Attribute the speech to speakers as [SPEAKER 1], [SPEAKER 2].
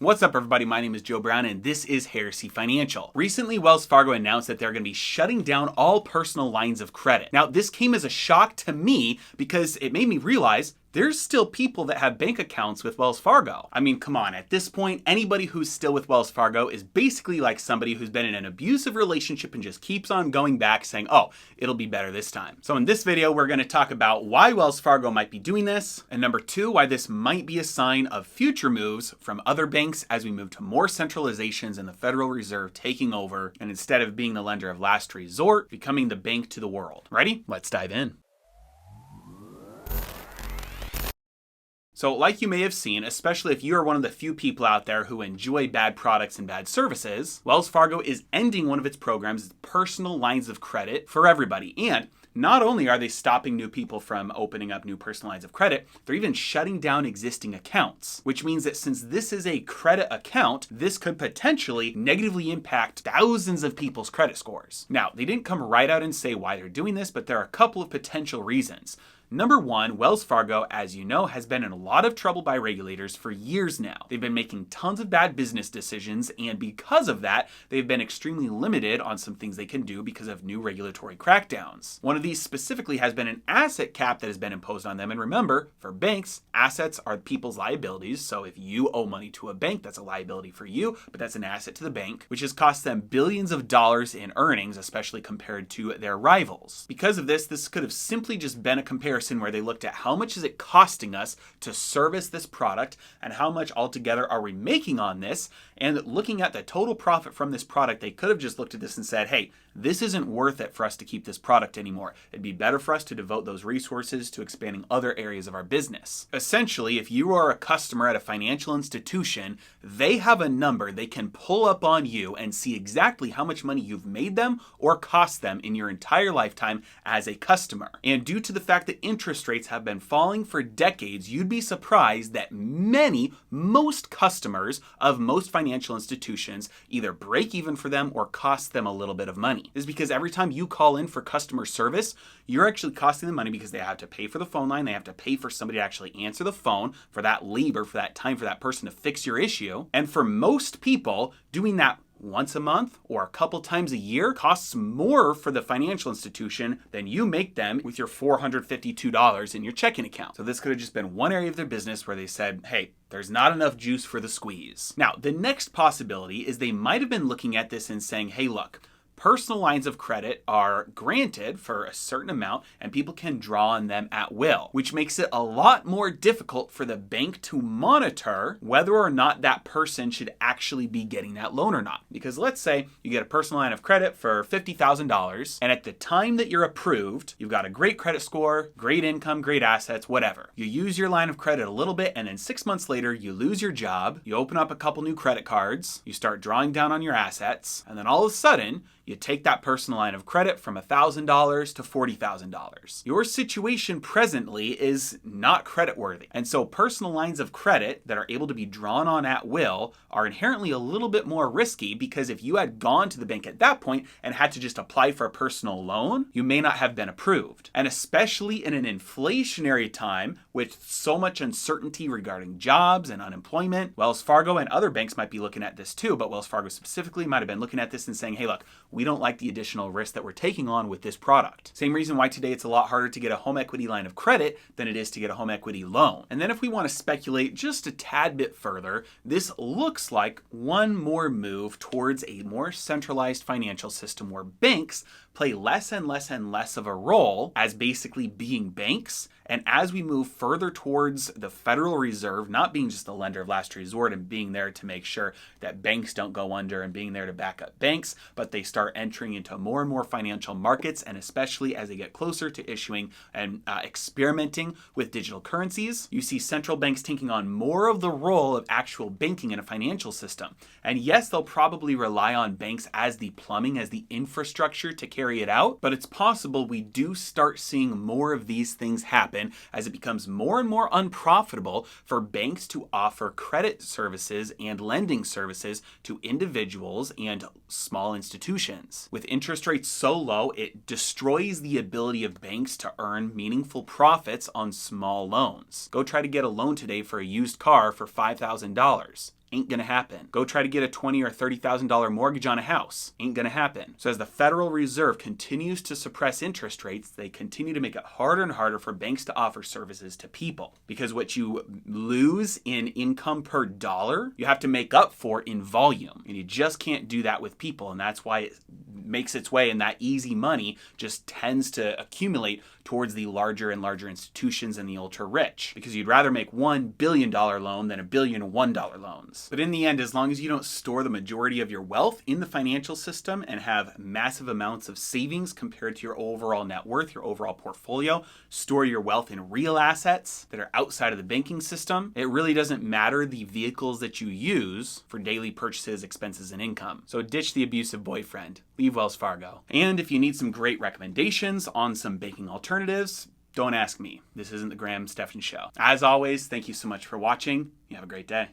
[SPEAKER 1] What's up, everybody? My name is Joe Brown, and this is Heresy Financial. Recently, Wells Fargo announced that they're going to be shutting down all personal lines of credit. Now, this came as a shock to me because it made me realize there's still people that have bank accounts with Wells Fargo. I mean, come on, at this point, anybody who's still with Wells Fargo is basically like somebody who's been in an abusive relationship and just keeps on going back saying, oh, it'll be better this time. So in this video, we're going to talk about why Wells Fargo might be doing this, and number two, why this might be a sign of future moves from other banks as we move to more centralizations and the Federal Reserve taking over, and instead of being the lender of last resort, becoming the bank to the world. Ready? Let's dive in. So like you may have seen, especially if you are one of the few people out there who enjoy bad products and bad services, Wells Fargo is ending one of its programs, personal lines of credit for everybody. And not only are they stopping new people from opening up new personal lines of credit, they're even shutting down existing accounts, which means that since this is a credit account, this could potentially negatively impact thousands of people's credit scores. Now, they didn't come right out and say why they're doing this, but there are a couple of potential reasons. Number one, Wells Fargo, as you know, has been in a lot of trouble by regulators for years now. They've been making tons of bad business decisions, and because of that, they've been extremely limited on some things they can do because of new regulatory crackdowns. One of these specifically has been an asset cap that has been imposed on them, and remember, for banks, assets are people's liabilities, so if you owe money to a bank, that's a liability for you, but that's an asset to the bank, which has cost them billions of dollars in earnings, especially compared to their rivals. Because of this could have simply just been a comparison where they looked at how much is it costing us to service this product and how much altogether are we making on this, and looking at the total profit from this product, they could have just looked at this and said, hey, this isn't worth it for us to keep this product anymore. It'd be better for us to devote those resources to expanding other areas of our business. Essentially, if you are a customer at a financial institution, they have a number they can pull up on you and see exactly how much money you've made them or cost them in your entire lifetime as a customer. And due to the fact that interest rates have been falling for decades, you'd be surprised that most customers of most financial institutions either break even for them or cost them a little bit of money. This is because every time you call in for customer service, you're actually costing them money because they have to pay for the phone line, they have to pay for somebody to actually answer the phone, for that labor, for that time for that person to fix your issue. And for most people, doing that once a month or a couple times a year costs more for the financial institution than you make them with your $452 in your checking account. So this could have just been one area of their business where they said, hey, there's not enough juice for the squeeze. Now, the next possibility is they might have been looking at this and saying, hey, look, personal lines of credit are granted for a certain amount and people can draw on them at will, which makes it a lot more difficult for the bank to monitor whether or not that person should actually be getting that loan or not. Because let's say you get a personal line of credit for $50,000 and at the time that you're approved, you've got a great credit score, great income, great assets, whatever. You use your line of credit a little bit and then 6 months later, you lose your job, you open up a couple new credit cards, you start drawing down on your assets, and then all of a sudden, you take that personal line of credit from $1,000 to $40,000. Your situation presently is not creditworthy. And so personal lines of credit that are able to be drawn on at will are inherently a little bit more risky because if you had gone to the bank at that point and had to just apply for a personal loan, you may not have been approved. And especially in an inflationary time with so much uncertainty regarding jobs and unemployment, Wells Fargo and other banks might be looking at this too, but Wells Fargo specifically might have been looking at this and saying, hey, look, we don't like the additional risk that we're taking on with this product. Same reason why today it's a lot harder to get a home equity line of credit than it is to get a home equity loan. And then if we want to speculate just a tad bit further, this looks like one more move towards a more centralized financial system where banks play less and less and less of a role as basically being banks. And as we move further towards the Federal Reserve not being just the lender of last resort and being there to make sure that banks don't go under and being there to back up banks, but they start entering into more and more financial markets, and especially as they get closer to issuing and experimenting with digital currencies, you see central banks taking on more of the role of actual banking in a financial system. And yes, they'll probably rely on banks as the plumbing, as the infrastructure to carry it out, but it's possible we do start seeing more of these things happen as it becomes more and more unprofitable for banks to offer credit services and lending services to individuals and small institutions. With interest rates so low, it destroys the ability of banks to earn meaningful profits on small loans. Go try to get a loan today for a used car for $5,000. Ain't gonna happen. Go try to get a $20,000 or $30,000 mortgage on a house. Ain't gonna happen. So as the Federal Reserve continues to suppress interest rates, they continue to make it harder and harder for banks to offer services to people. Because what you lose in income per dollar, you have to make up for in volume. And you just can't do that with people. And that's why it makes its way, and that easy money just tends to accumulate towards the larger and larger institutions and the ultra rich, because you'd rather make $1 billion loan than $1 billion $1 loans. But in the end, as long as you don't store the majority of your wealth in the financial system and have massive amounts of savings compared to your overall net worth, your overall portfolio, store your wealth in real assets that are outside of the banking system, it really doesn't matter the vehicles that you use for daily purchases, expenses, and income. So ditch the abusive boyfriend. Leave Wells Fargo. And if you need some great recommendations on some banking alternatives, don't ask me. This isn't the Graham Stephan Show. As always, thank you so much for watching. You have a great day.